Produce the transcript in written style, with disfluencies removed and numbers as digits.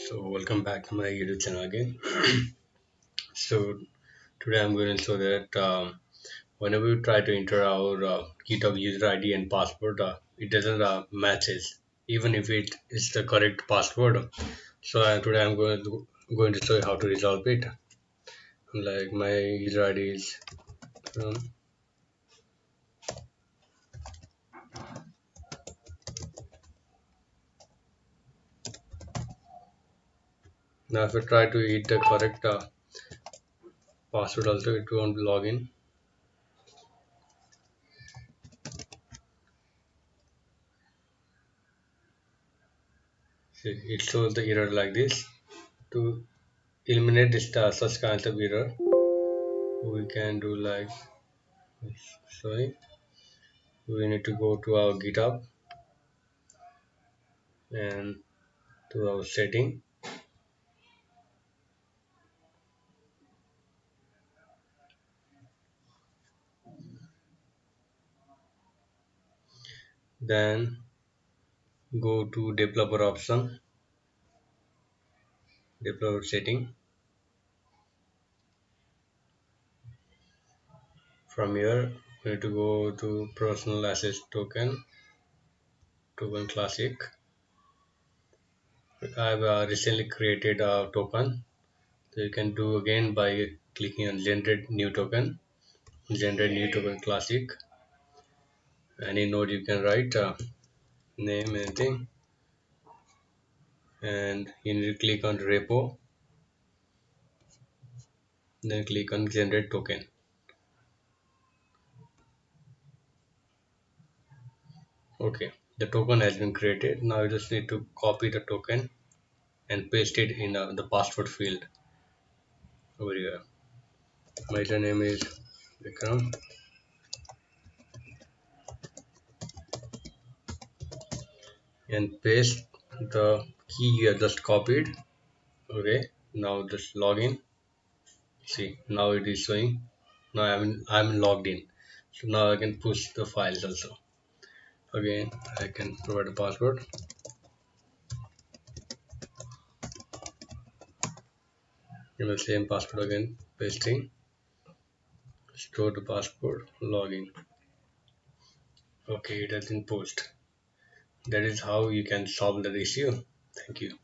So welcome back to my YouTube channel again. So today I'm going to show that whenever we try to enter our GitHub user ID and password, it doesn't matches even if it is the correct password. So today I'm going to show you how to resolve it. Like my user ID is now if I try to hit the correct password also it won't log in. See, it shows the error like this. To eliminate this such kinds of error, we can do like sorry we need to go to our GitHub and to our setting, then go to developer option, developer setting. From here we need to go to personal access token classic. I've recently created a token, so you can do again by clicking on generate new token, classic. Any node you can write, name anything, and you need to click on repo, then click on generate token. Okay, the token has been created. Now you just need to copy the token and paste it in the password field over here. My username is Vikram and paste the key you have just copied. Okay, now just log in. See, now it is showing. Now I'm logged in. So now I can push the files also. Again, I can provide a password. Give the same password again, pasting, store the password, login. Okay, it has been pushed. That is how you can solve the issue. Thank you.